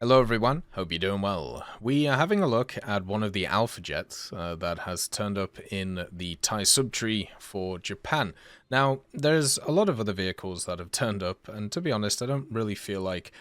Hello everyone, hope you're doing well. We are having a look at one of the alpha jets that has turned up in the Thai subtree for Japan. Now, there's a lot of other vehicles that have turned up, and to be honest, I don't really feel like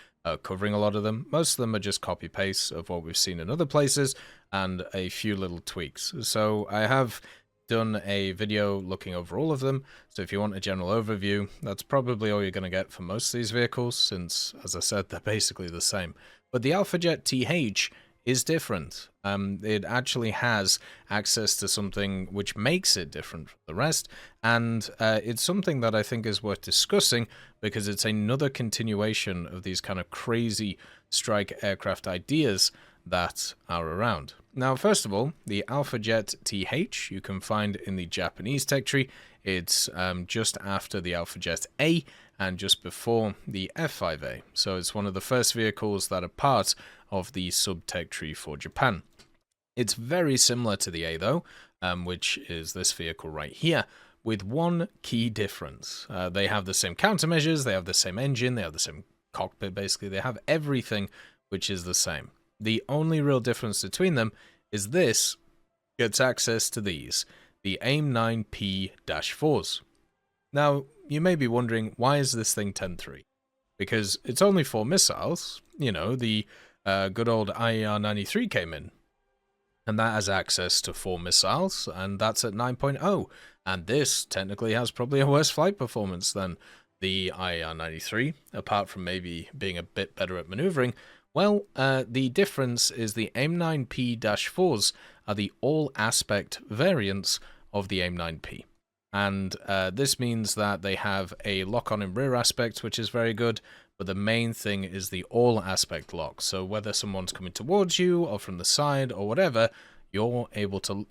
covering a lot of them. Most of them are just copy-paste of what we've seen in other places, and a few little tweaks. So I have done a video looking over all of them, so if you want a general overview, that's probably all you're going to get for most of these vehicles, since, as I said, they're basically the same. But the AlphaJet TH is different. It actually has access to something which makes it different from the rest, and it's something that I think is worth discussing because it's another continuation of these kind of crazy strike aircraft ideas that are around. Now, first of all, the AlphaJet TH you can find in the Japanese tech tree. It's just after the AlphaJet A and just before the F5A. So it's one of the first vehicles that are part of the sub-tech tree for Japan. It's very similar to the A though, which is this vehicle right here, with one key difference. They have the same countermeasures, they have the same engine, they have the same cockpit basically, they have everything which is the same. The only real difference between them is this gets access to these, the AIM-9P-4s. Now, you may be wondering, why is this thing 10-3? Because it's only 4 missiles. You know, the good old IER-93 came in, and that has access to 4 missiles, and that's at 9.0. And this technically has probably a worse flight performance than the IER-93, apart from maybe being a bit better at maneuvering. Well, the difference is the AIM-9P-4s are the all-aspect variants of the AIM-9P. And this means that they have a lock-on in rear aspect, which is very good, but the main thing is the all-aspect lock. So whether someone's coming towards you or from the side or whatever, you're able to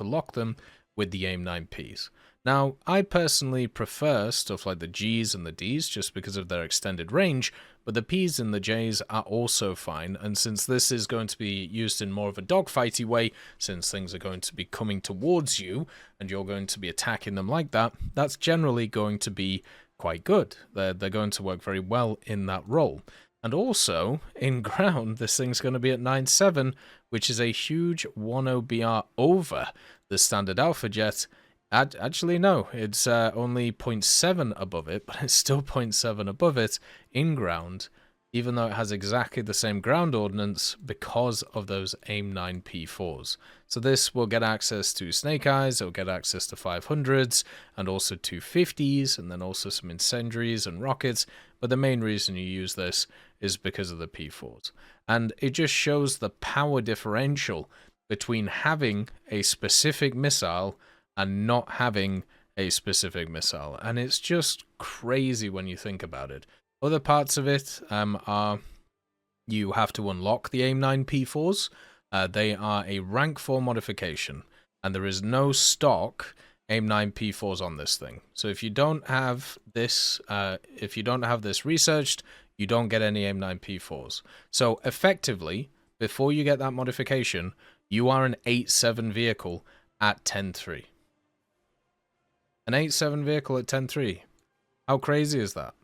lock them with the AIM-9Ps. Now, I personally prefer stuff like the Gs and the Ds just because of their extended range, but the Ps and the Js are also fine, and since this is going to be used in more of a dogfighty way, since things are going to be coming towards you, and you're going to be attacking them like that, that's generally going to be quite good. They're going to work very well in that role. And also, in ground, this thing's going to be at 9.7, which is a huge 10 BR over the standard Alpha Jet. Actually, no, it's only 0.7 above it, but it's still 0.7 above it in ground, even though it has exactly the same ground ordnance because of those AIM-9P-4s. So this will get access to Snake Eyes, it'll get access to 500s, and also 250s, and then also some incendiaries and rockets, but the main reason you use this is because of the P-4s. And it just shows the power differential between having a specific missile and not having a specific missile, and it's just crazy when you think about it. Other parts of it are you have to unlock the AIM-9P-4s. They are a rank 4 modification, and there is no stock AIM-9P-4s on this thing. So if you don't have this, researched, you don't get any AIM-9P-4s. So effectively, before you get that modification, you are an 8.7 vehicle at 10.3. An 8.7 vehicle at 10.3. How crazy is that?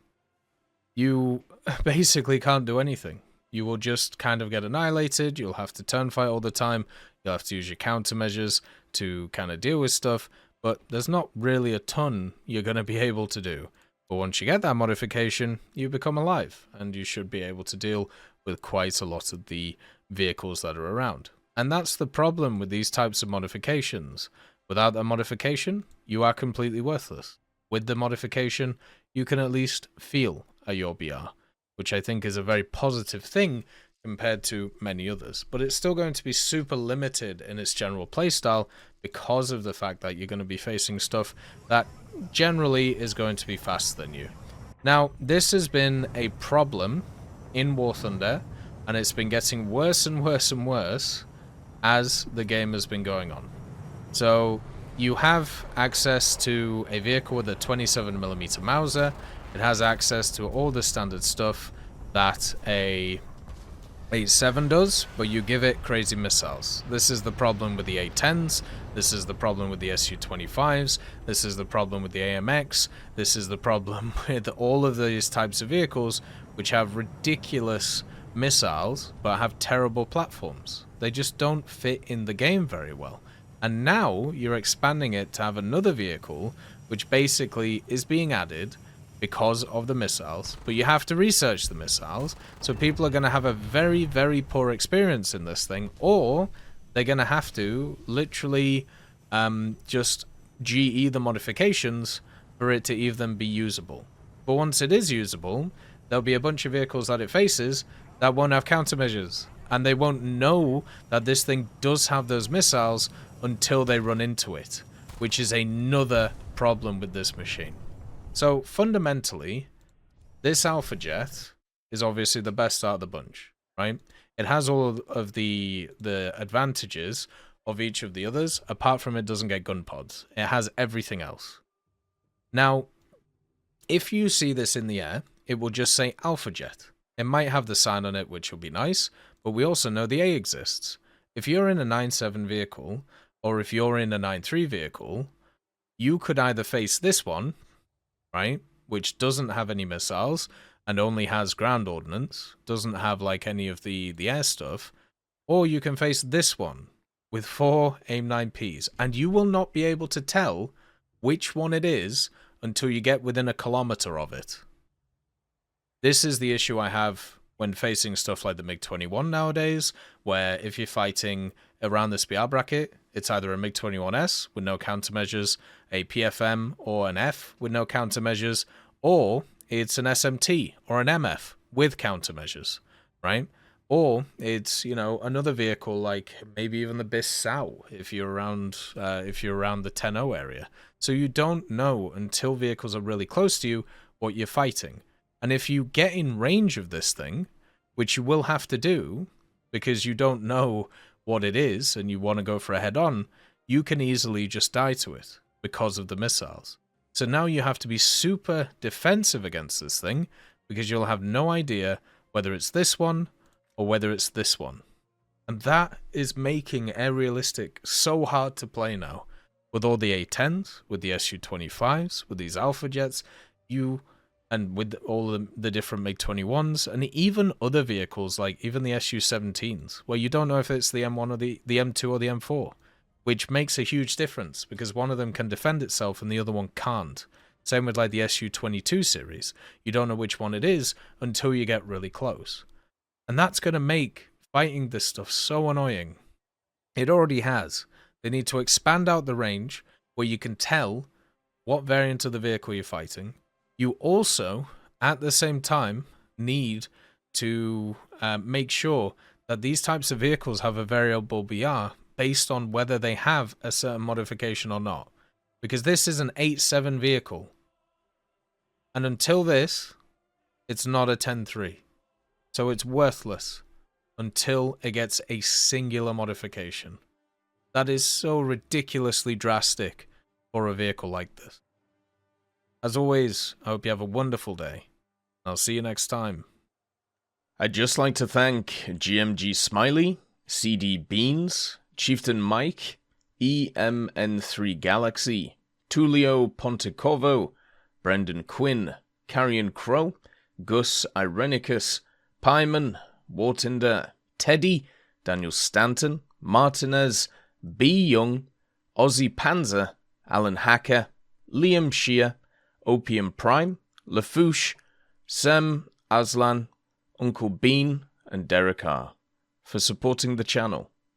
You basically can't do anything. You will just kind of get annihilated. You'll have to turn fight all the time. You'll have to use your countermeasures to kind of deal with stuff. But there's not really a ton you're going to be able to do. But once you get that modification, you become alive. And you should be able to deal with quite a lot of the vehicles that are around. And that's the problem with these types of modifications. Without that modification, you are completely worthless. With the modification, you can at least feel a your BR, which I think is a very positive thing compared to many others. But it's still going to be super limited in its general playstyle because of the fact that you're going to be facing stuff that generally is going to be faster than you. Now, this has been a problem in War Thunder, and it's been getting worse and worse and worse as the game has been going on. So you have access to a vehicle with a 27mm Mauser. It has access to all the standard stuff that a 8.7 does, but you give it crazy missiles. This is the problem with the A10s, this is the problem with the Su-25s, this is the problem with the AMX, this is the problem with all of these types of vehicles which have ridiculous missiles but have terrible platforms. They just don't fit in the game very well. And now you're expanding it to have another vehicle which basically is being added because of the missiles, but you have to research the missiles, so people are going to have a very, very poor experience in this thing, or they're going to have to literally just GE the modifications for it to even be usable. But once it is usable, there'll be a bunch of vehicles that it faces that won't have countermeasures, and they won't know that this thing does have those missiles until they run into it, which is another problem with this machine. So fundamentally, this Alpha Jet is obviously the best out of the bunch, right? It has all of the advantages of each of the others, apart from it doesn't get gun pods. It has everything else. Now, if you see this in the air, it will just say Alpha Jet. It might have the sign on it, which will be nice, but we also know the A exists. If you're in a 9.7 vehicle, or if you're in a 9.3 vehicle, you could either face this one, right, which doesn't have any missiles and only has ground ordnance, doesn't have like any of the air stuff, or you can face this one with 4 AIM-9Ps, and you will not be able to tell which one it is until you get within a kilometer of it. This is the issue I have when facing stuff like the MiG-21 nowadays, where if you're fighting around this BR bracket, it's either a MiG-21S with no countermeasures, a PFM or an F with no countermeasures, or it's an SMT or an MF with countermeasures, right? Or it's, you know, another vehicle like maybe even the Bissau if you're around the 10-0 area. So you don't know until vehicles are really close to you what you're fighting. And if you get in range of this thing, which you will have to do because you don't know what it is and you want to go for a head-on, you can easily just die to it because of the missiles. So now you have to be super defensive against this thing because you'll have no idea whether it's this one or whether it's this one. And that is making Air Realistic so hard to play now. With all the A-10s, with the Su-25s, with these Alpha Jets, and with all the different MiG-21s, and even other vehicles like even the Su-17s, where you don't know if it's the M1 or the M2 or the M4, which makes a huge difference because one of them can defend itself and the other one can't. Same with like the Su-22 series. You don't know which one it is until you get really close. And that's going to make fighting this stuff so annoying. It already has. They need to expand out the range where you can tell what variant of the vehicle you're fighting. You also, at the same time, need to make sure that these types of vehicles have a variable BR based on whether they have a certain modification or not. Because this is an 8.7 vehicle. And until this, it's not a 10.3. So it's worthless until it gets a singular modification. That is so ridiculously drastic for a vehicle like this. As always, I hope you have a wonderful day. I'll see you next time. I'd just like to thank GMG Smiley, CD Beans, Chieftain Mike, EMN3 Galaxy, Tulio Pontecorvo, Brendan Quinn, Carrion Crow, Gus Irenicus, Pyman, Wartinder, Teddy, Daniel Stanton, Martinez, B. Young, Ozzy Panzer, Alan Hacker, Liam Shear, Opium Prime, Lafouche, Sem, Aslan, Uncle Bean, and Derek R. for supporting the channel.